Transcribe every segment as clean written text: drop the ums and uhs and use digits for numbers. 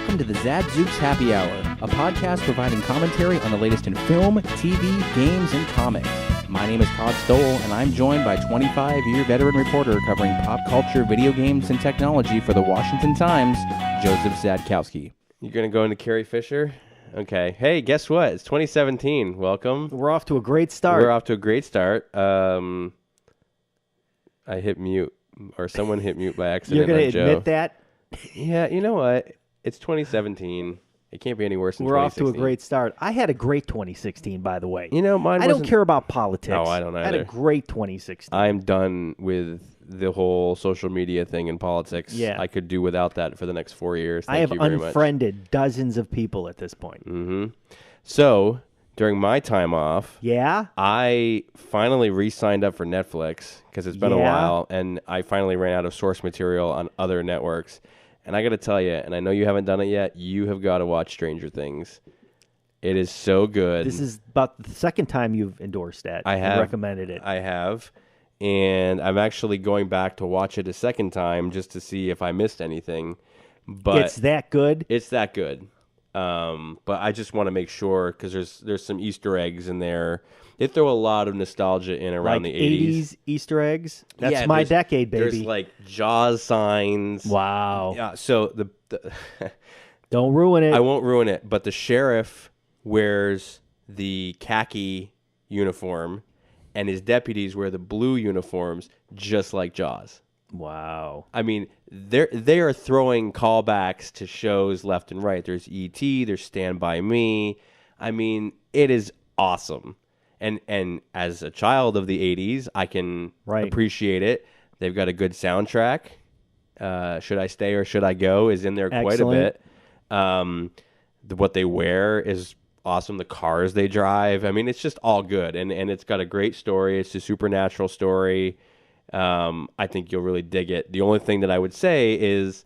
welcome to the Zadzooks Happy Hour, a podcast providing commentary on the latest in film, TV, games, and comics. My name is Todd Stoll, and I'm joined by 25-year veteran reporter covering pop culture, video games, and technology for the Washington Times, Joseph Zadkowski. You're going to go into Carrie Fisher? Okay. Hey, guess what? It's 2017. Welcome. We're off to a great start. I hit mute, or someone hit mute by accident. You're going to admit that? Yeah, you know what? It's 2017. It can't be any worse than 2016. We're off to a great start. I had a great 2016, by the way. You know, I don't care about politics. No, I don't either. I had a great 2016. I'm done with the whole social media thing in politics. Yeah. I could do without that for the next 4 years. I have unfriended dozens of people at this point. Mm-hmm. So, during my time off, I finally re-signed up for Netflix because it's been a while, and I finally ran out of source material on other networks. And I got to tell you, and I know you haven't done it yet, you have got to watch Stranger Things. It is so good. This is about the second time you've endorsed that. I have. And recommended it. I have. And I'm actually going back to watch it a second time just to see if I missed anything. But it's that good? It's that good. But I just want to make sure, because there's some Easter eggs in there. They throw a lot of nostalgia in around like the 80s. Easter eggs? That's my decade, baby. There's like Jaws signs. Wow. Yeah, so the don't ruin it. I won't ruin it, but the sheriff wears the khaki uniform, and his deputies wear the blue uniforms, just like Jaws. Wow. I mean, they are throwing callbacks to shows left and right. There's E.T., there's Stand By Me. I mean, it is awesome. And as a child of the 80s, I can appreciate it. They've got a good soundtrack. Should I Stay or Should I Go is in there quite a bit. What they wear is awesome. The cars they drive. I mean, it's just all good. And it's got a great story. It's a supernatural story. I think you'll really dig it. The only thing that I would say is,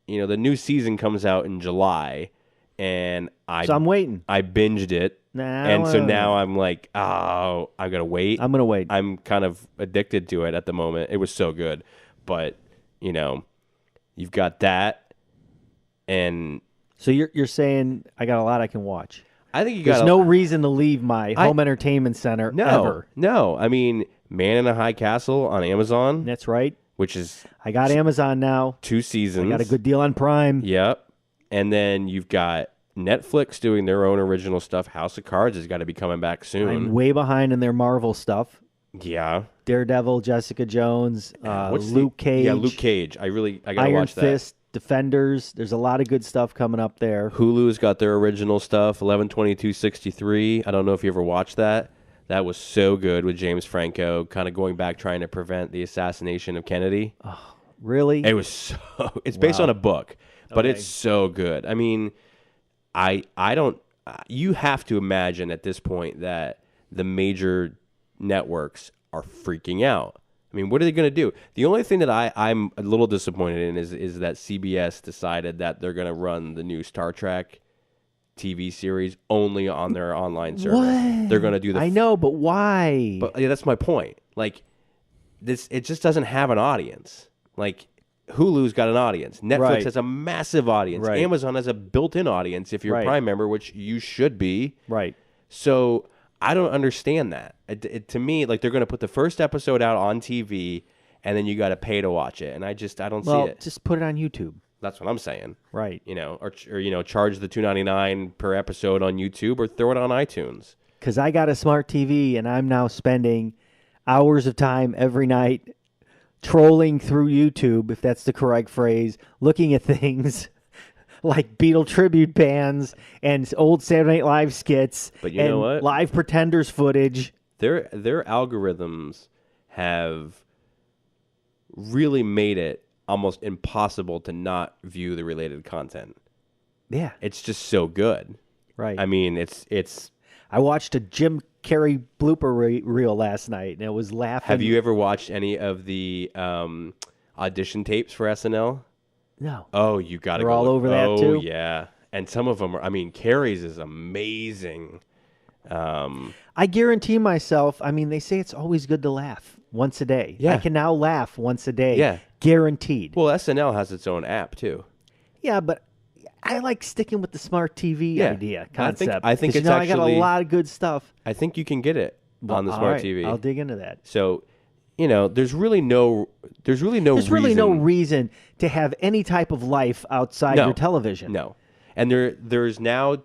the new season comes out in July, and I'm waiting. I binged it. Now I'm like, oh, I gotta wait. I'm gonna wait. I'm kind of addicted to it at the moment. It was so good, but you've got that, and so you're saying I got a lot I can watch. I think there's no reason to leave my home entertainment center ever. No, I mean, Man in a High Castle on Amazon. That's right. Which is I got Amazon now. 2 seasons. I got a good deal on Prime. Yep. And then you've got Netflix doing their own original stuff. House of Cards has got to be coming back soon. I'm way behind in their Marvel stuff. Yeah. Daredevil, Jessica Jones, Luke Cage. Yeah, Luke Cage. I got to watch that. Iron Fist, Defenders. There's a lot of good stuff coming up there. Hulu's got their original stuff, 11/22/63. I don't know if you ever watched that. That was so good with James Franco, kind of going back trying to prevent the assassination of Kennedy. Oh, really? It was so... It's based on a book, but it's so good. I mean... I don't. You have to imagine at this point that the major networks are freaking out. I mean, what are they going to do? The only thing that I'm a little disappointed in is that CBS decided that they're going to run the new Star Trek TV series only on their online service. What? They're going to do the. I know, but why? But yeah, that's my point. Like this, it just doesn't have an audience. Like. Hulu's got an audience. Netflix has a massive audience. Right. Amazon has a built-in audience if you're a Prime member, which you should be. Right. So I don't understand that. To me, like they're going to put the first episode out on TV, and then you got to pay to watch it. And I don't see it. Just put it on YouTube. That's what I'm saying. Right. Or charge the $2.99 per episode on YouTube, or throw it on iTunes. Because I got a smart TV, and I'm now spending hours of time every night trolling through YouTube, if that's the correct phrase, looking at things like Beatle tribute bands and old Saturday Night Live skits. But you know what? Live Pretenders footage. Their algorithms have really made it almost impossible to not view the related content. Yeah. It's just so good. Right. I mean, it's... I watched a Jim Carrey blooper reel last night, and I was laughing. Have you ever watched any of the audition tapes for SNL? No. Oh, you got to go. They're all over that, too? Oh, yeah. And some of them are... I mean, Carrie's is amazing. I guarantee myself... I mean, they say it's always good to laugh once a day. Yeah. I can now laugh once a day. Yeah. Guaranteed. Well, SNL has its own app, too. Yeah, but I like sticking with the smart TV idea concept. I think it's I got actually a lot of good stuff. I think you can get it on the smart TV. I'll dig into that. So, there's really no reason to have any type of life outside your television. No. And there's now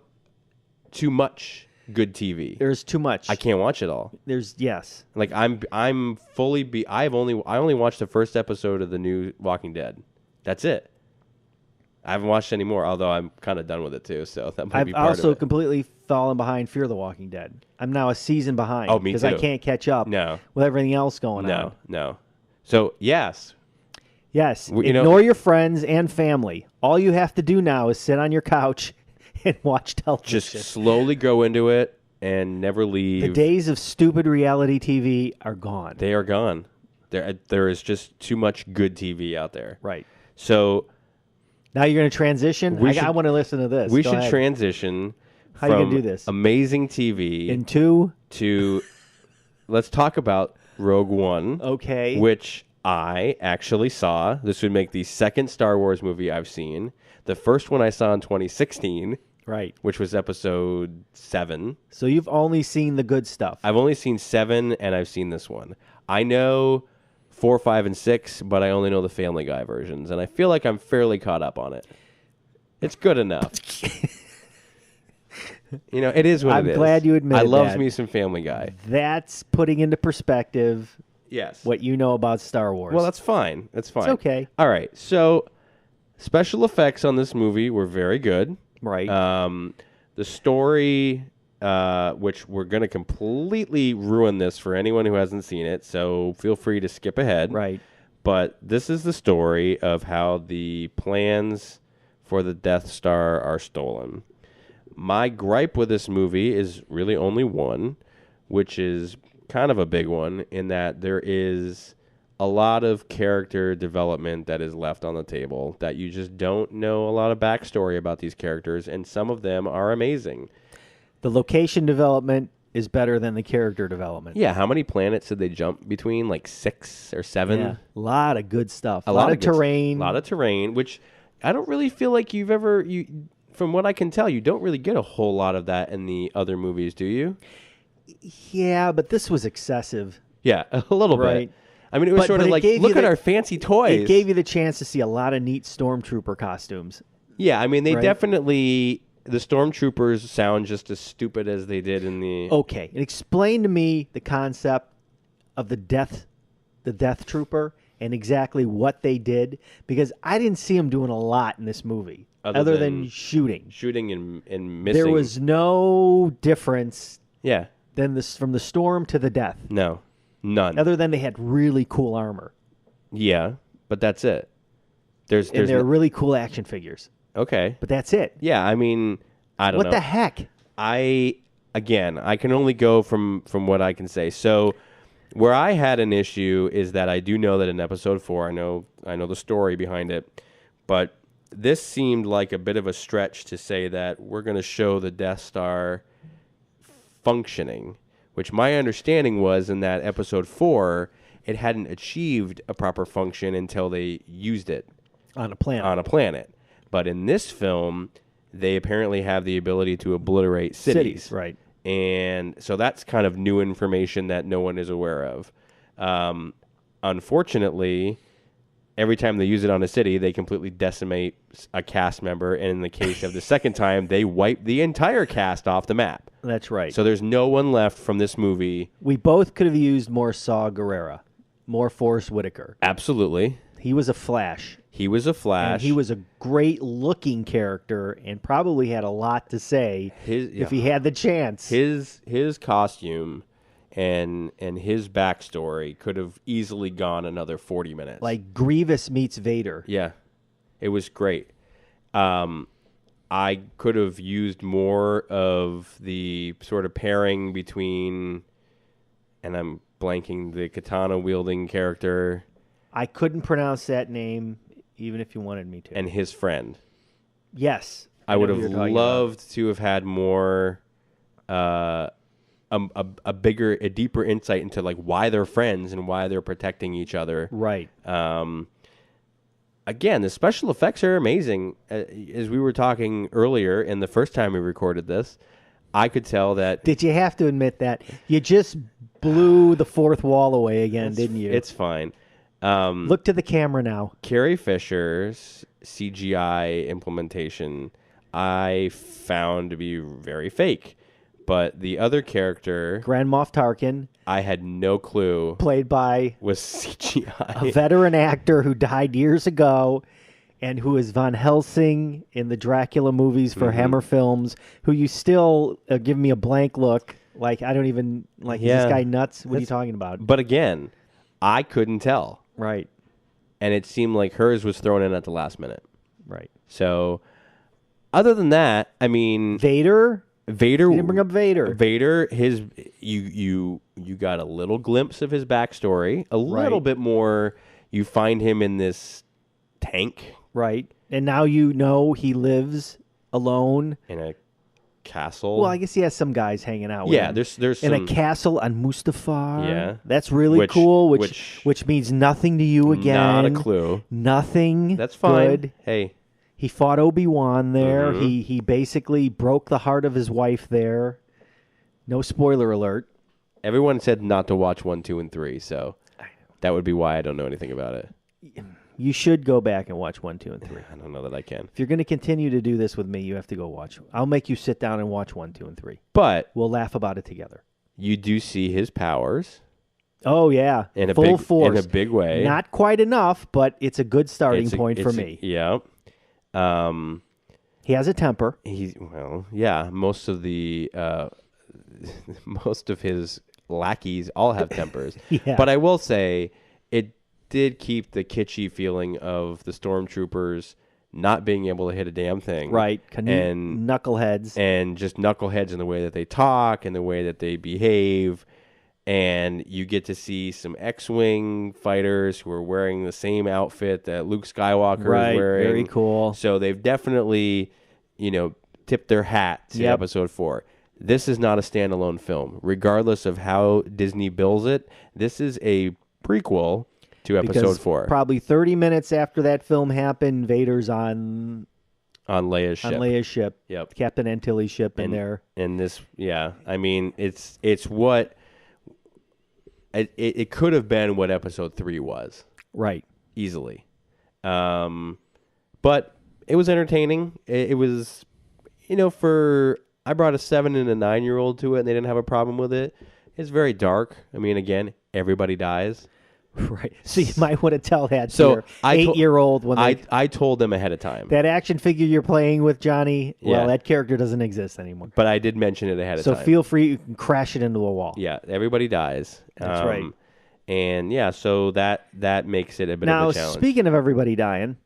too much good TV. There's too much. I can't watch it all. Yes. Like I'm fully I only watched the first episode of the new Walking Dead. That's it. I haven't watched any more, although I'm kind of done with it too. So that might be part of it. I've also completely fallen behind Fear the Walking Dead. I'm now a season behind. Oh, me too. Because I can't catch up. With everything else going on. No. So yes. Ignore your friends and family. All you have to do now is sit on your couch and watch television. Just slowly go into it and never leave. The days of stupid reality TV are gone. They are gone. There is just too much good TV out there. Right. So now you're going to transition? I want to listen to this. We should transition How are you going to do this? Amazing TV into to let's talk about Rogue One. Okay. Which I actually saw. This would make the second Star Wars movie I've seen. The first one I saw in 2016. Right. Which was episode 7. So you've only seen the good stuff. I've only seen 7, and I've seen this one. I know 4, 5, and 6, but I only know the Family Guy versions, and I feel like I'm fairly caught up on it. It's good enough. It is what it is. I'm glad you admit that. I love that. me some Family Guy. That's putting into perspective Yes. what you know about Star Wars. Well, that's fine. That's fine. It's okay. All right. So, special effects on this movie were very good. Right. The story, which we're going to completely ruin this for anyone who hasn't seen it, so feel free to skip ahead. Right. But this is the story of how the plans for the Death Star are stolen. My gripe with this movie is really only one, which is kind of a big one in that there is a lot of character development that is left on the table that you just don't know a lot of backstory about these characters, and some of them are amazing. The location development is better than the character development. Yeah, how many planets did they jump between? Like 6 or 7? Yeah, a lot of good stuff. A lot of terrain. A lot of terrain, which I don't really feel like you've ever... From what I can tell, you don't really get a whole lot of that in the other movies, do you? Yeah, but this was excessive. Yeah, a little right. bit. I mean, it was sort of like, look at our fancy toys. It gave you the chance to see a lot of neat stormtrooper costumes. Yeah, I mean, they definitely... The stormtroopers sound just as stupid as they did in the... Okay, and explain to me the concept of the death trooper and exactly what they did, because I didn't see them doing a lot in this movie, other than shooting. Shooting and missing. There was no difference than from the storm to the death. No, none. Other than they had really cool armor. Yeah, but that's it. They're really cool action figures. Okay. But that's it. Yeah, I mean, I don't know. What the heck? I can only go from what I can say. So where I had an issue is that I do know that in episode 4, I know the story behind it, but this seemed like a bit of a stretch to say that we're going to show the Death Star functioning, which my understanding was in that episode 4, it hadn't achieved a proper function until they used it on a planet. But in this film, they apparently have the ability to obliterate cities. Right. And so that's kind of new information that no one is aware of. Unfortunately, every time they use it on a city, they completely decimate a cast member. And in the case of the second time, they wipe the entire cast off the map. That's right. So there's no one left from this movie. We both could have used more Saw Gerrera, more Forrest Whitaker. Absolutely. He was a Flash. And he was a great-looking character and probably had a lot to say if he had the chance. His costume and his backstory could have easily gone another 40 minutes. Like Grievous meets Vader. Yeah. It was great. I could have used more of the sort of pairing between, and I'm blanking, the katana-wielding character. I couldn't pronounce that name, even if you wanted me to. And his friend. Yes. I would have loved to have had more, a deeper insight into like why they're friends and why they're protecting each other. Right. again, the special effects are amazing. As we were talking earlier, in the first time we recorded this, I could tell that. Did you have to admit that? You just blew the fourth wall away again, didn't you? It's fine. Look to the camera now. Carrie Fisher's CGI implementation I found to be very fake. But the other character, Grand Moff Tarkin, I had no clue played by was CGI. a veteran actor who died years ago and who is Von Helsing in the Dracula movies for Hammer Films, who you still give me a blank look. Like, I don't even, like, is this guy nuts? What are you talking about? But again, I couldn't tell. Right. And it seemed like hers was thrown in at the last minute. Right. So, other than that, I mean... Vader, you didn't bring up Vader. Vader, you got a little glimpse of his backstory. A little bit more, you find him in this tank. Right. And now you know he lives alone. In a castle. Well, I guess he has some guys hanging out with him. there's in some... a castle on Mustafar. Yeah. That's really cool, which means nothing to you again. Not a clue. Nothing. That's fine. Good. Hey. He fought Obi-Wan there. He basically broke the heart of his wife there. No spoiler alert. Everyone said not to watch 1, 2, and 3, so that would be why I don't know anything about it. You should go back and watch 1, 2, and 3. I don't know that I can. If you're going to continue to do this with me, you have to go watch. I'll make you sit down and watch 1, 2, and 3. But we'll laugh about it together. You do see his powers. Oh, yeah. In a full force. In a big way. Not quite enough, but it's a good starting point for me. Yeah. He has a temper. Most of the most of his lackeys all have tempers. Yeah. But I will say it did keep the kitschy feeling of the stormtroopers not being able to hit a damn thing. Right. And knuckleheads. And just knuckleheads in the way that they talk and the way that they behave. And you get to see some X-Wing fighters who are wearing the same outfit that Luke Skywalker is wearing. Very cool. So they've definitely, tipped their hat to Episode 4. This is not a standalone film. Regardless of how Disney bills it, this is a prequel to Episode 4. Probably 30 minutes after that film happened, Vader's on Leia's ship. On Leia's ship. Yep. Captain Antilles' ship in there. And this, I mean, it's what... It could have been what Episode 3 was. Right. Easily. But it was entertaining. It was, I brought a 7 and a 9-year-old to it, and they didn't have a problem with it. It's very dark. I mean, again, everybody dies. Right. So you might want to tell that to your 8-year-old when I told them ahead of time. That action figure you're playing with, Johnny, that character doesn't exist anymore. But I did mention it ahead of time. So feel free, you can crash it into a wall. Yeah, everybody dies. That's right. And so that makes it a bit of a challenge. Now, speaking of everybody dying.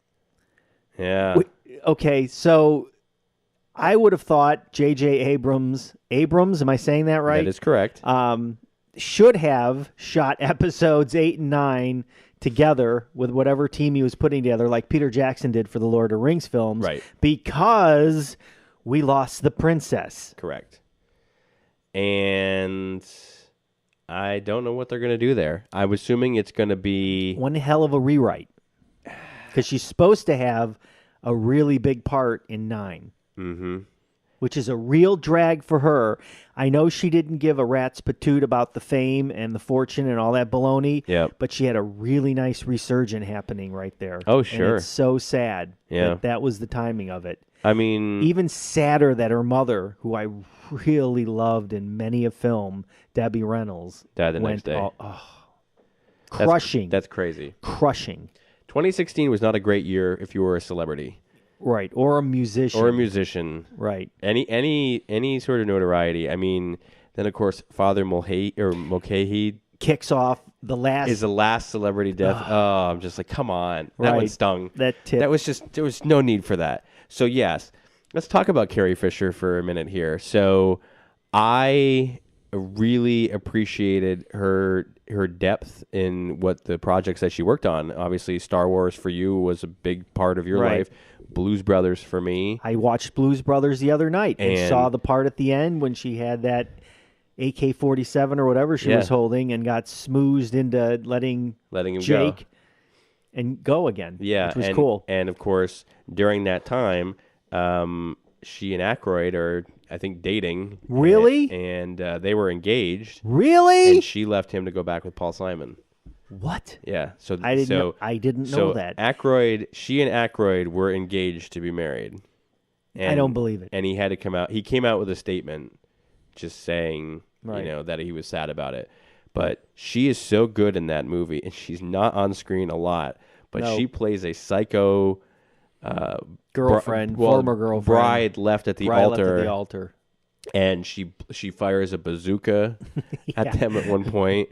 Yeah. Okay, so I would have thought J.J. Abrams, am I saying that right? That is correct. Should have shot episodes 8 and 9 together with whatever team he was putting together, like Peter Jackson did for the Lord of the Rings films. Right. Because we lost the princess. Correct. And I don't know what they're going to do there. I'm assuming it's going to be... one hell of a rewrite. Because she's supposed to have a really big part in 9. Mm-hmm. Which is a real drag for her. I know she didn't give a rat's patoot about the fame and the fortune and all that baloney, but she had a really nice resurgence happening right there. Oh, sure. And it's so sad that was the timing of it. I mean... even sadder that her mother, who I really loved in many a film, Debbie Reynolds, died the next day. Crushing. That's crazy. Crushing. 2016 was not a great year if you were a celebrity. Right, or a musician. Right. Any sort of notoriety. I mean, then of course Father Mulcahy kicks off the last celebrity death. Oh, I'm just like, come on. That one stung. That was just, there was no need for that. So yes, let's talk about Carrie Fisher for a minute here. So I really appreciated her depth in what the projects that she worked on. Obviously, Star Wars for you was a big part of your life. Blues Brothers for me. I watched Blues Brothers the other night and saw the part at the end when she had that AK-47 or whatever she was holding and got smoozed into letting him Jake go. and go again. Yeah, which was cool. And of course, during that time, she and Aykroyd are, I think, dating. Really? And they were engaged. Really? And she left him to go back with Paul Simon. What? Yeah. So I didn't know that. She and Aykroyd were engaged to be married. And, I don't believe it. And he had to come out. He came out with a statement, just saying, Right. that he was sad about it. But she is so good in that movie, and she's not on screen a lot. But she plays a psycho girlfriend, former girlfriend, bride left at the altar. And she fires a bazooka at them at one point.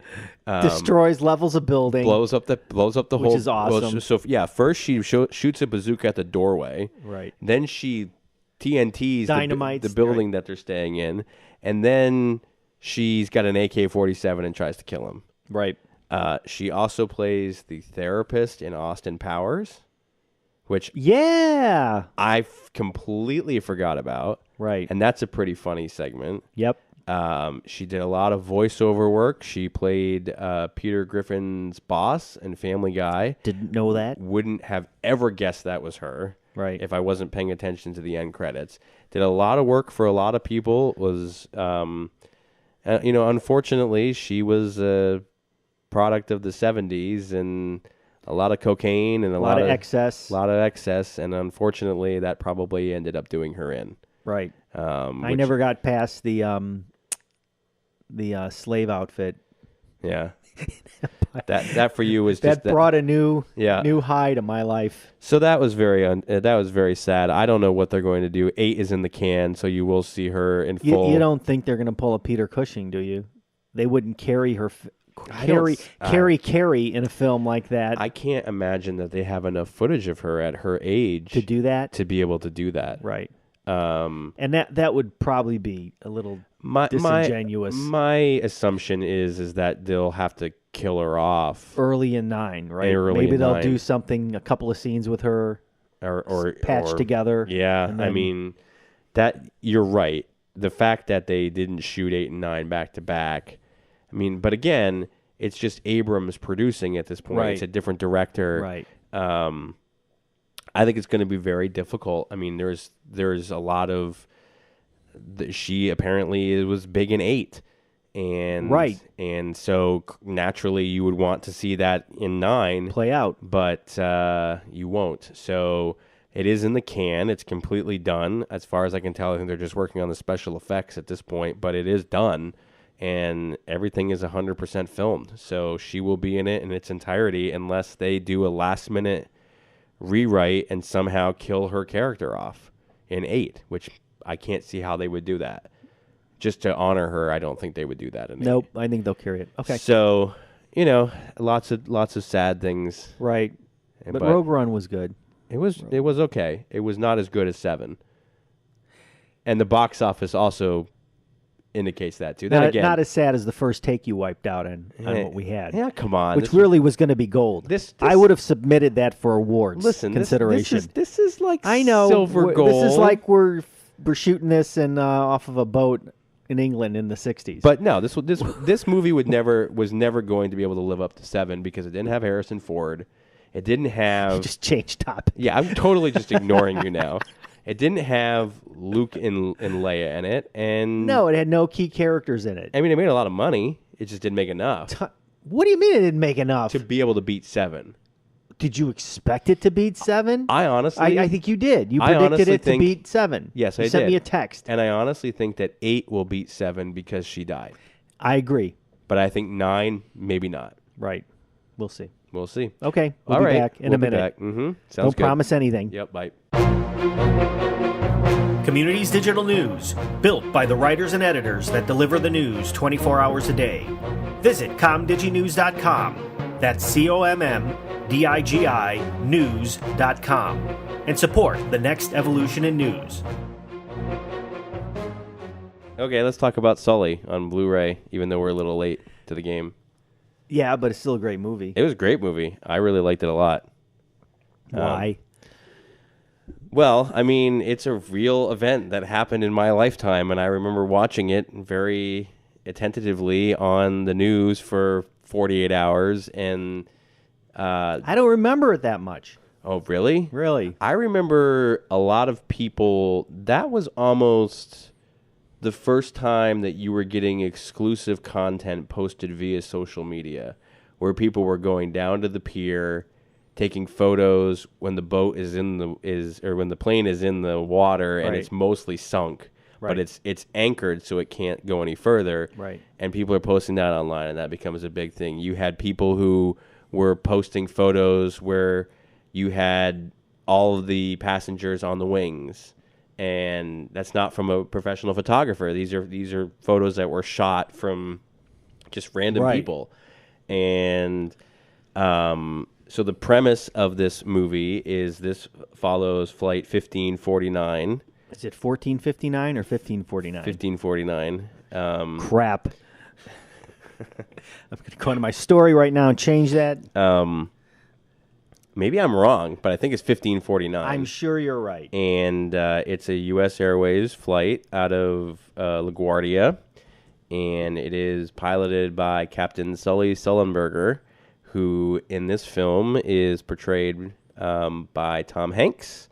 Destroys levels of building. Blows up the whole. Which is awesome. Well, so yeah, first she shoots a bazooka at the doorway. Right. Then she TNTs Dynamites the building that they're staying in, and then she's got an AK-47 and tries to kill him. Right. She also plays the therapist in Austin Powers, which I completely forgot about. Right. And that's a pretty funny segment. Yep. She did a lot of voiceover work. She played Peter Griffin's boss in Family Guy. Didn't know that. Wouldn't have ever guessed that was her. Right. If I wasn't paying attention to the end credits. Did a lot of work for a lot of people. Was, unfortunately, she was a product of the 70s and a lot of cocaine and a lot of excess. A lot of excess. And unfortunately, that probably ended up doing her in. Right. I never got past the slave outfit. Yeah. that for you was just that brought a new high to my life. So that was very sad. I don't know what they're going to do. 8 is in the can, so you will see her in full. You don't think they're going to pull a Peter Cushing, do you? They wouldn't carry her. Carrie in a film like that. I can't imagine that they have enough footage of her at her age to do that. To be able to do that, right? And that would probably be a little disingenuous. My assumption is that they'll have to kill her off early in 9, right? Maybe they'll do something, a couple of scenes with her, or patched together. Yeah, then, I mean, that you're right. The fact that they didn't shoot 8 and 9 back to back. I mean, but again, it's just Abrams producing at this point. Right. It's a different director. Right. I think it's going to be very difficult. I mean, there's a lot of she apparently was big in 8, and right, and so naturally you would want to see that in 9 play out, but you won't. So it is in the can. It's completely done as far as I can tell. I think they're just working on the special effects at this point, but it is done, and everything is 100% filmed. So she will be in it in its entirety unless they do a last minute rewrite and somehow kill her character off in 8, which I can't see how they would do that. Just to honor her, I don't think they would do that in 8. Nope, I think they'll carry it. Okay. So, lots of sad things. Right. But Rogue One was good. It was okay. It was not as good as 7. And the box office also indicates that too. Then again, not as sad as the first take you wiped out on what we had. Yeah, come on. Which really was going to be gold. I would have submitted that for awards consideration. This is like I know silver gold. This is like we're shooting this off of a boat in England in the 60s. But no, this movie was never going to be able to live up to 7 because it didn't have Harrison Ford. It didn't have. You just changed topic. Yeah, I'm totally just ignoring you now. It didn't have Luke and Leia in it, and no, it had no key characters in it. I mean, it made a lot of money. It just didn't make enough. What do you mean it didn't make enough to be able to beat 7? Did you expect it to beat 7? I honestly, I think you did. You predicted it to beat 7. Yes, I did. You sent me a text, and I honestly think that 8 will beat 7 because she died. I agree, but I think 9 maybe not. Right. We'll see. We'll see. Okay. We'll be back in a minute. Mm-hmm. Don't promise anything. Yep. Bye. Communities Digital News, built by the writers and editors that deliver the news 24 hours a day. Visit comdiginews.com. That's COMMDIGI news.com. And support the next evolution in news. Okay, let's talk about Sully on Blu-ray, even though we're a little late to the game. Yeah, but it's still a great movie. It was a great movie. I really liked it a lot. Why? Well, I mean, it's a real event that happened in my lifetime, and I remember watching it very attentively on the news for 48 hours, and I don't remember it that much. Oh, really? Really? I remember a lot of people, that was almost the first time that you were getting exclusive content posted via social media, where people were going down to the pier, taking photos when the boat is when the plane is in the water and it's mostly sunk, but it's anchored so it can't go any further. Right. And people are posting that online, and that becomes a big thing. You had people who were posting photos where you had all of the passengers on the wings, and that's not from a professional photographer. These are photos that were shot from just random people. And so the premise of this movie is this follows Flight 1549. Is it 1459 or 1549? 1549. Crap. I'm going to go into my story right now and change that. Maybe I'm wrong, but I think it's 1549. I'm sure you're right. And it's a U.S. Airways flight out of LaGuardia, and it is piloted by Captain Sully Sullenberger, who in this film is portrayed by Tom Hanks,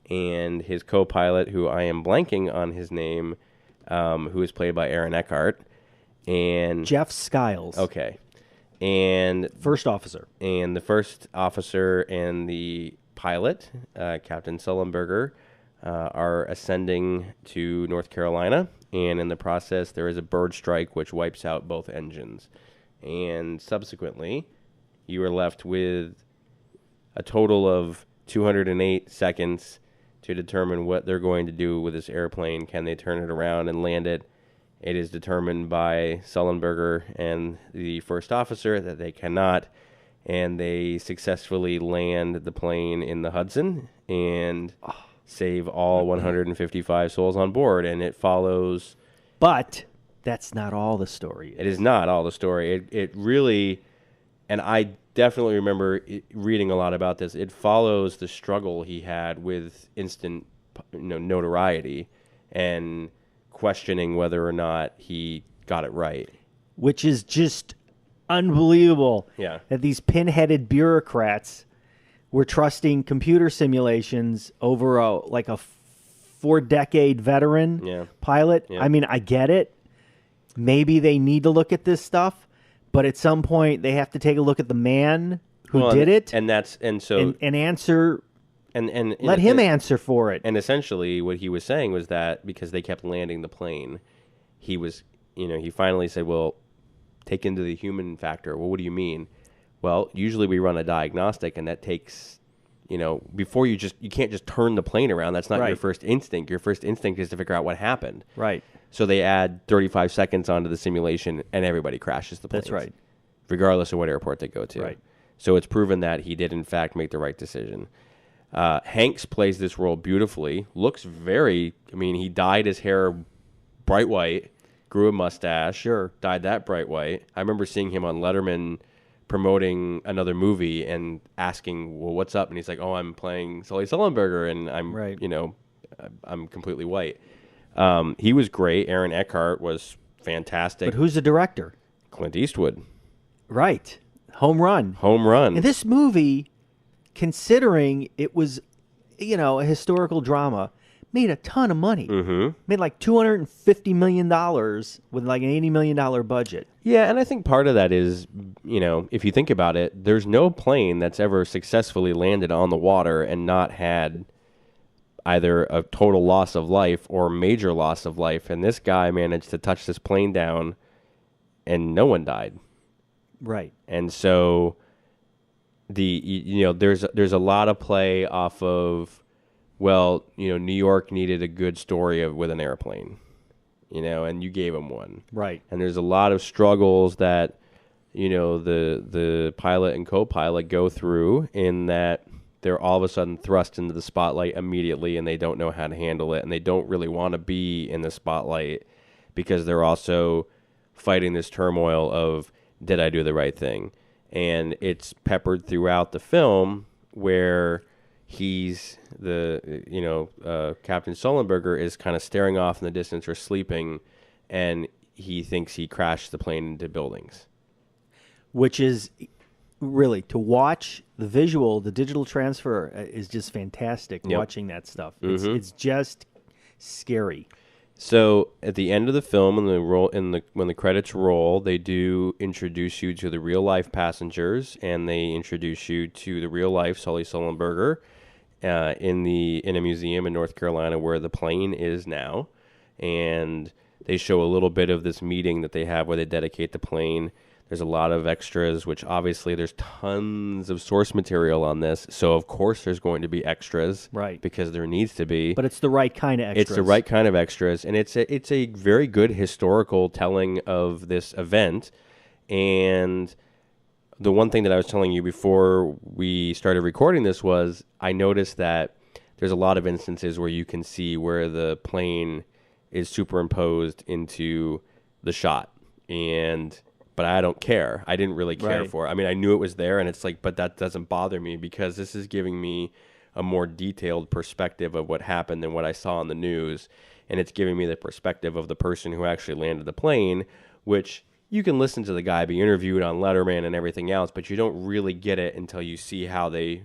and his co-pilot, who I am blanking on his name, who is played by Aaron Eckhart. And Jeff Skiles. Okay. And first officer. And the first officer and the pilot, Captain Sullenberger, are ascending to North Carolina. And in the process, there is a bird strike which wipes out both engines. And subsequently, you are left with a total of 208 seconds to determine what they're going to do with this airplane. Can they turn it around and land it? It is determined by Sullenberger and the first officer that they cannot, and they successfully land the plane in the Hudson and save all 155 souls on board. And it follows... But that's not all the story is. It is not all the story. It really... And I definitely remember reading a lot about this. It follows the struggle he had with instant notoriety and questioning whether or not he got it right. Which is just unbelievable. Yeah. That these pin-headed bureaucrats were trusting computer simulations over a 4-decade veteran pilot. Yeah. I mean, I get it. Maybe they need to look at this stuff, but at some point they have to take a look at the man who did it and answer. And let him answer for it. And essentially what he was saying was that because they kept landing the plane, he was, he finally said, well, take into the human factor. Well, what do you mean? Well, usually we run a diagnostic, and that takes, before you can't just turn the plane around. That's not your first instinct. Your first instinct is to figure out what happened. Right. So they add 35 seconds onto the simulation, and everybody crashes the plane. That's right. Regardless of what airport they go to. Right. So it's proven that he did, in fact, make the right decision. Hanks plays this role beautifully. Looks he dyed his hair bright white, grew a mustache. Sure. Dyed that bright white. I remember seeing him on Letterman promoting another movie and asking, well, what's up? And he's like, oh, I'm playing Sully Sullenberger, and I'm completely white. He was great. Aaron Eckhart was fantastic. But who's the director? Clint Eastwood. Right. Home run. And this movie, considering it was, a historical drama, made a ton of money. Mm-hmm. Made like $250 million with like an $80 million budget. Yeah, and I think part of that is, if you think about it, there's no plane that's ever successfully landed on the water and not had either a total loss of life or major loss of life. And this guy managed to touch this plane down and no one died. Right. And so there's a lot of play off of, New York needed a good story with an airplane, and you gave them one. Right. And there's a lot of struggles that, the pilot and co-pilot go through in that they're all of a sudden thrust into the spotlight immediately and they don't know how to handle it, and they don't really want to be in the spotlight because they're also fighting this turmoil of, did I do the right thing? And it's peppered throughout the film where he's Captain Sullenberger is kind of staring off in the distance or sleeping, and he thinks he crashed the plane into buildings. Which is really, to watch the visual, the digital transfer is just fantastic. Yep. Watching that stuff, it's just scary. So at the end of the film, when the credits roll, they do introduce you to the real life passengers, and they introduce you to the real life Sully Sullenberger in a museum in North Carolina where the plane is now, and they show a little bit of this meeting that they have where they dedicate the plane. There's a lot of extras, which obviously there's tons of source material on this. So, of course, there's going to be extras. Right. Because there needs to be. But it's the right kind of extras. It's the right kind of extras. And it's a very good historical telling of this event. And the one thing that I was telling you before we started recording this was I noticed that there's a lot of instances where you can see where the plane is superimposed into the shot. But I don't care. I didn't really care for it. I mean, I knew it was there, and it's like, but that doesn't bother me because this is giving me a more detailed perspective of what happened than what I saw on the news, and it's giving me the perspective of the person who actually landed the plane, which you can listen to the guy be interviewed on Letterman and everything else, but you don't really get it until you see how they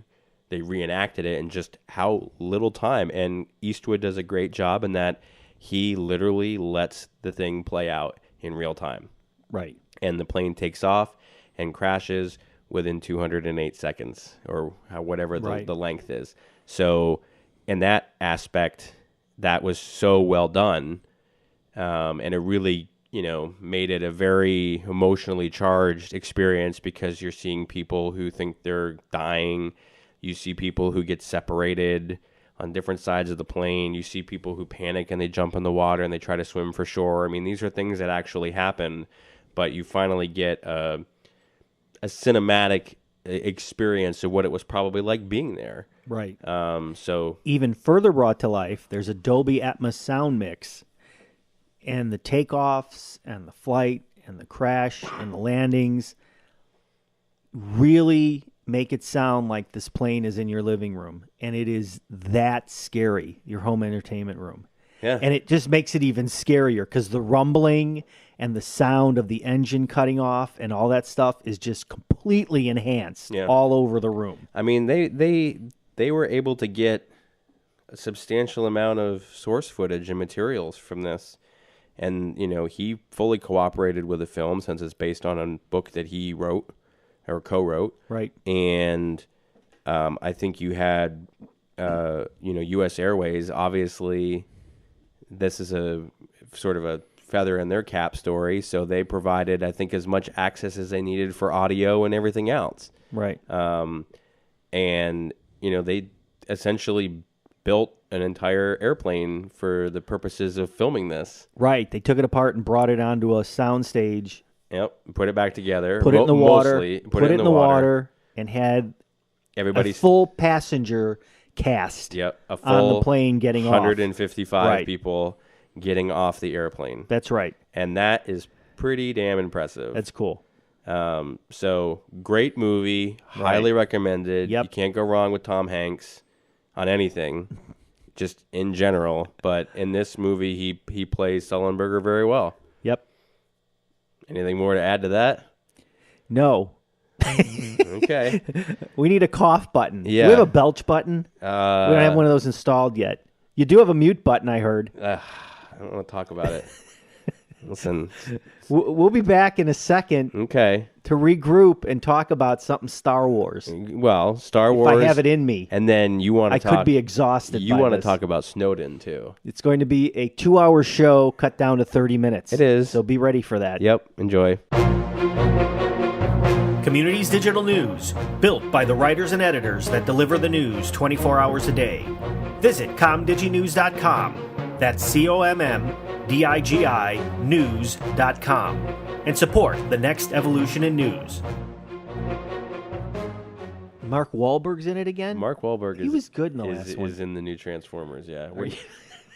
reenacted it and just how little time. And Eastwood does a great job in that he literally lets the thing play out in real time. Right. And the plane takes off and crashes within 208 seconds or whatever the length is. So in that aspect, that was so well done. And it really, made it a very emotionally charged experience because you're seeing people who think they're dying. You see people who get separated on different sides of the plane. You see people who panic and they jump in the water and they try to swim for shore. I mean, these are things that actually happen. But you finally get a cinematic experience of what it was probably like being there. Right. So even further brought to life, there's a Dolby Atmos sound mix, and the takeoffs and the flight and the crash and the landings really make it sound like this plane is in your living room, and it is that scary, your home entertainment room. Yeah. And it just makes it even scarier because the rumbling and the sound of the engine cutting off and all that stuff is just completely enhanced all over the room. I mean, they were able to get a substantial amount of source footage and materials from this. And, he fully cooperated with the film since it's based on a book that he wrote or co-wrote. Right. And I think you had, U.S. Airways, obviously this is a sort of a feather in their cap story, so they provided, I think, as much access as they needed for audio and everything else. Right. And, they essentially built an entire airplane for the purposes of filming this. Right. They took it apart and brought it onto a soundstage. Yep. Put it back together. Put it in the water. Mostly, put it in the water. And had a full passenger cast a full on the plane getting 155 people getting off the airplane. That's right. And that is pretty damn impressive. That's cool. So great movie, highly recommended. Yep. You can't go wrong with Tom Hanks on anything, just in general. But in this movie, he plays Sullenberger very well. Yep. Anything more to add to that? No. Okay. We need a cough button. Yeah. Do we have a belch button? We don't have one of those installed yet. You do have a mute button, I heard. I don't want to talk about it. Listen. We'll be back in a second. Okay. To regroup and talk about something Star Wars. Well, Star Wars. If I have it in me. And then you want to talk. I could be exhausted. You want to talk about Snowden, too. It's going to be a 2-hour show cut down to 30 minutes. It is. So be ready for that. Yep. Enjoy. Communities Digital News, built by the writers and editors that deliver the news 24 hours a day. Visit comdiginews.com. That's COMMDIGI news.com. And support the next evolution in news. Mark Wahlberg's in it again? Mark Wahlberg he was good in the last one. Is in the new Transformers, yeah.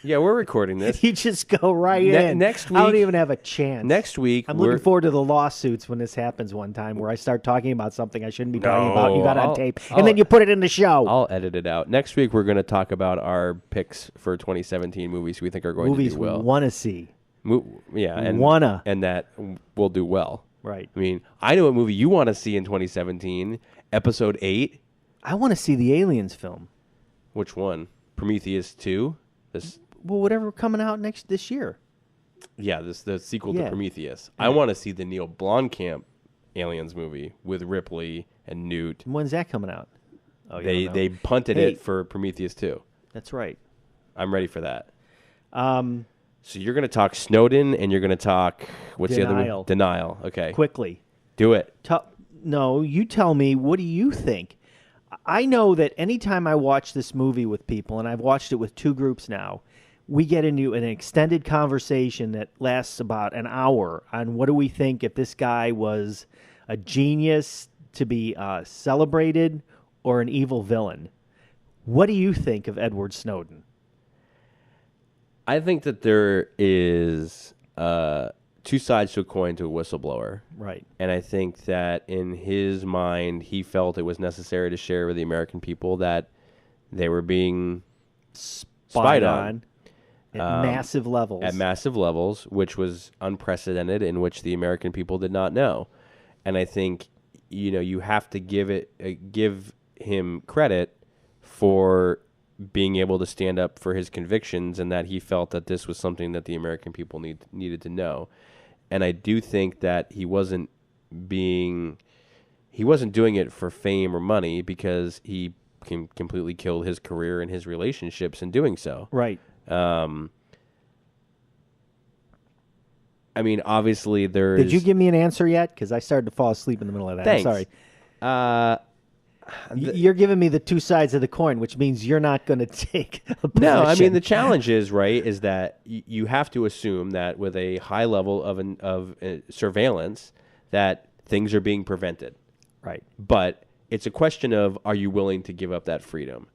We're recording this. You just go right in. Next week, I don't even have a chance. Next week, I'm looking forward to the lawsuits when this happens one time, where I start talking about something I shouldn't be talking about. You got it on tape, and then you put it in the show. I'll edit it out. Next week, we're going to talk about our picks for 2017 movies we think are going to do well. Movies we want to see. And wanna. And that will do well. Right. I mean, I know what movie you want to see in 2017, Episode 8. I want to see the Aliens film. Which one? Prometheus 2? Well, whatever coming out this year. Yeah, the sequel to Prometheus. I want to see the Neil Blomkamp Aliens movie with Ripley and Newt. When's that coming out? Oh, they punted it for Prometheus 2. That's right. I'm ready for that. So you're going to talk Snowden, and you're going to talk what's the other one? Denial. Okay, Quickly, do it. No, you tell me. What do you think? I know that anytime I watch this movie with people, and I've watched it with 2 groups now, we get into an extended conversation that lasts about an hour on what do we think if this guy was a genius to be celebrated or an evil villain. What do you think of Edward Snowden? I think that there is 2 sides to a coin to a whistleblower. Right. And I think that in his mind, he felt it was necessary to share with the American people that they were being spied on. At massive levels. At massive levels, which was unprecedented, in which the American people did not know. And I think, you have to give him credit for being able to stand up for his convictions, and that he felt that this was something that the American people needed to know. And I do think that he wasn't doing it for fame or money, because he completely killed his career and his relationships in doing so. Right. I mean, obviously there Did you give me an answer yet? Because I started to fall asleep in the middle of that. Thanks. I'm sorry. You're giving me the 2 sides of the coin, which means you're not going to take a position. No, I mean, the challenge is that you have to assume that with a high level of surveillance that things are being prevented. Right. But it's a question of, are you willing to give up that freedom?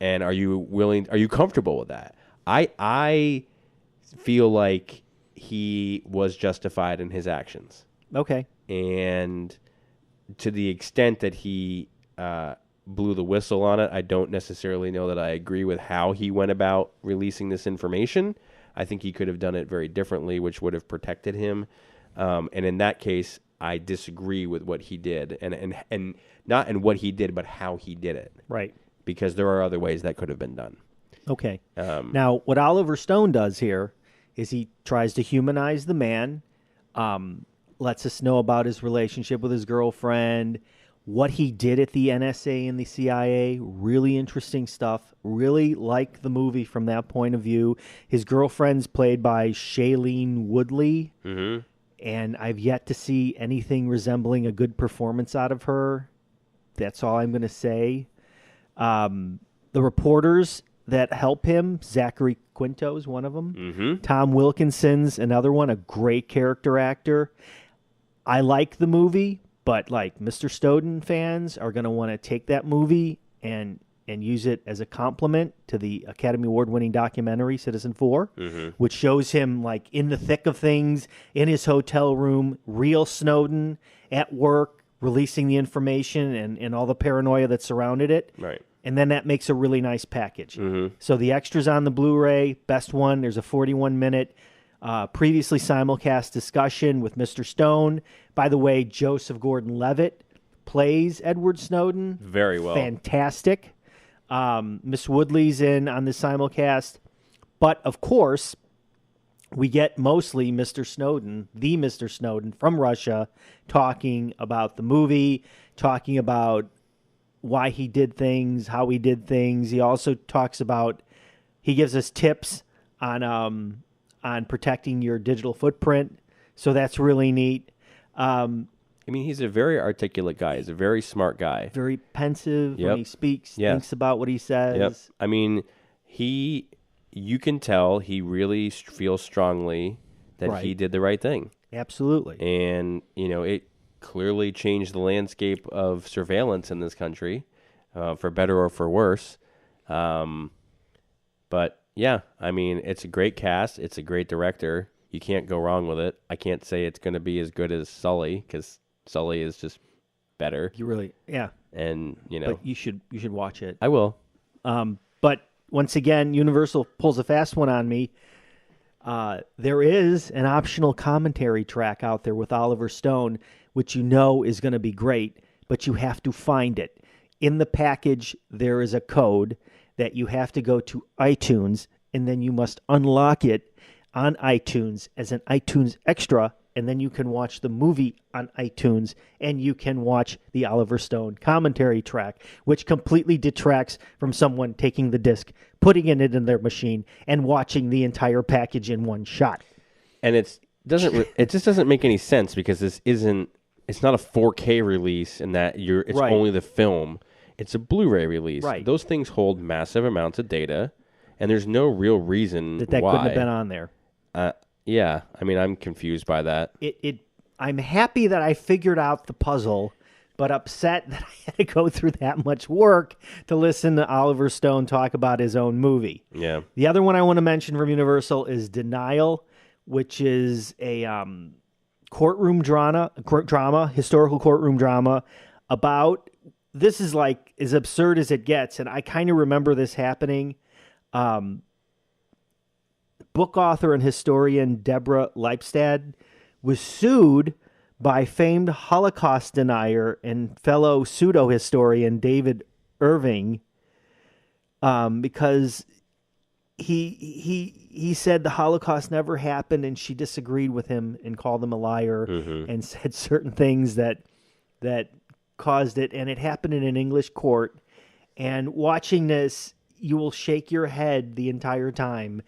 And are you comfortable with that? I feel like he was justified in his actions. Okay. And to the extent that he blew the whistle on it, I don't necessarily know that I agree with how he went about releasing this information. I think he could have done it very differently, which would have protected him. And in that case, I disagree with what he did, and not in what he did, but how he did it. Right. Because there are other ways that could have been done. Okay. Now, what Oliver Stone does here is he tries to humanize the man, lets us know about his relationship with his girlfriend, what he did at the NSA and the CIA. Really interesting stuff. Really like the movie from that point of view. His girlfriend's played by Shailene Woodley, and I've yet to see anything resembling a good performance out of her. That's all I'm going to say. The reporters that help him, Zachary Quinto is one of them. Tom Wilkinson's another one, a great character actor. I like the movie, but like Mr. Snowden fans are going to want to take that movie and use it as a compliment to the Academy Award-winning documentary Citizen4, which shows him like in the thick of things, in his hotel room, real Snowden at work, releasing the information and all the paranoia that surrounded it. Right. And then that makes a really nice package. So the extras on the Blu-ray, best one, there's a 41-minute previously simulcast discussion with Mr. Stone. By the way, Joseph Gordon-Levitt plays Edward Snowden. Very well. Fantastic. Miss Woodley's in on the simulcast. But, of course, we get mostly Mr. Snowden from Russia, talking about the movie, talking about why he did things, how he did things. He also talks about, he gives us tips on protecting your digital footprint. So that's really neat. I mean, he's a very articulate guy. He's a very smart guy. Very pensive when he speaks, thinks about what he says. Yep. I mean, you can tell he really feels strongly that he did the right thing. Absolutely. And, it clearly changed the landscape of surveillance in this country, for better or for worse. But, yeah, I mean, it's a great cast. It's a great director. You can't go wrong with it. I can't say it's going to be as good as Sully, because Sully is just better. You really, And, But you should watch it. I will. But once again, Universal pulls a fast one on me. There is an optional commentary track out there with Oliver Stone, which you know is going to be great, but you have to find it. In the package, there is a code that you have to go to iTunes, and then you must unlock it on iTunes as an iTunes extra, and then you can watch the movie on iTunes, and you can watch the Oliver Stone commentary track, which completely detracts from someone taking the disc, putting it in their machine, and watching the entire package in one shot. And it just doesn't make any sense because it's not a 4K release in that it's Right. only the film. It's a Blu-ray release. Right. Those things hold massive amounts of data, and there's no real reason That why. couldn't have been on there. Yeah, I mean, I'm confused by that. I'm happy that I figured out the puzzle, but upset that I had to go through that much work to listen to Oliver Stone talk about his own movie. Yeah. The other one I want to mention from Universal is Denial, which is a courtroom drama, historical courtroom drama about, this is like as absurd as it gets, and I kind of remember this happening. Book author and historian Deborah Leipstad was sued by famed Holocaust denier and fellow pseudo-historian David Irving because he said the Holocaust never happened, and she disagreed with him and called him a liar and said certain things that caused it, and it happened in an English court. And watching this, you will shake your head the entire time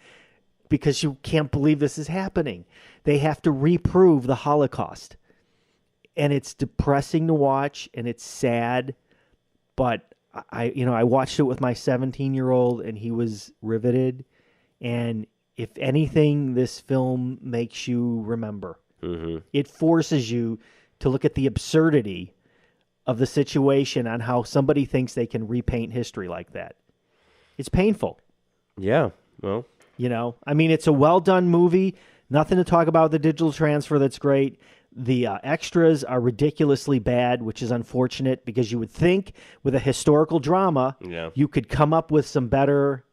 because you can't believe this is happening. They have to reprove the Holocaust. And it's depressing to watch, and it's sad, but I watched it with my 17-year-old, and he was riveted. And if anything, this film makes you remember. Mm-hmm. It forces you to look at the absurdity of the situation on how somebody thinks they can repaint history like that. It's painful. Yeah, well. I mean, it's a well-done movie. Nothing to talk about the digital transfer that's great. The extras are ridiculously bad, which is unfortunate because you would think with a historical drama, you could come up with some better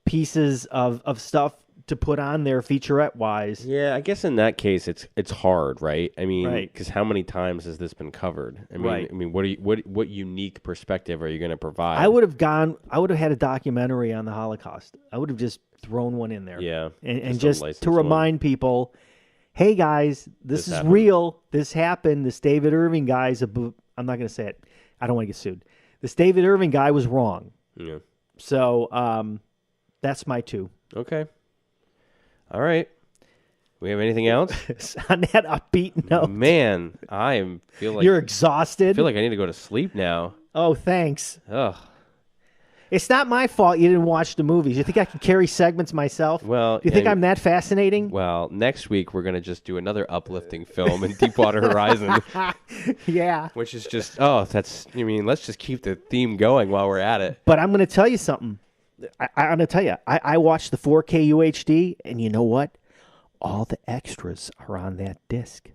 pieces of stuff to put on there featurette-wise. Yeah, I guess in that case, it's hard, right? I mean, Right. because how many times has this been covered? I mean, Right. what unique perspective are you going to provide? I would have had a documentary on the Holocaust. I would have just thrown one in there. Yeah, And just a just to licensed remind people, hey guys, this is happened. real. This happened. This David Irving guy is I'm not going to say it. I don't want to get sued. This David Irving guy was wrong. Yeah. So that's my two. Okay. All right. We have anything else? On that upbeat note, Man, feel like you're exhausted. I feel like I need to go to sleep now. Oh, thanks. Ugh. It's not my fault you didn't watch the movies. You think I can carry segments myself? Well, do you think I'm that fascinating? Well, next week we're gonna just do another uplifting film in Deepwater Horizon. Yeah. Which is just let's just keep the theme going while we're at it. But I'm going to tell you something. I'm going to tell you, I watched the 4K UHD, and you know what? All the extras are on that disc.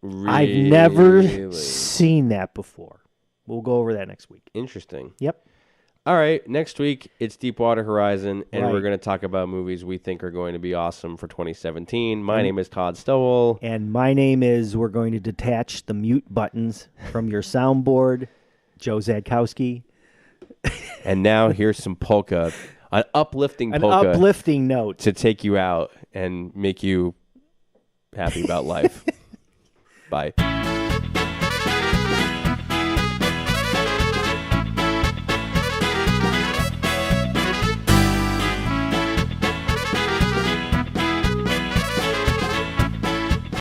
Really? I've never seen that before. We'll go over that next week. Interesting. Yep. All right, next week it's Deepwater Horizon, and Right. we're going to talk about movies we think are going to be awesome for 2017. My name is Todd Stowell. And my name is, we're going to detach the mute buttons from your soundboard, Joe Zadkowski. And now here's some polka, an uplifting An polka uplifting note. to take you out and make you happy about life. Bye.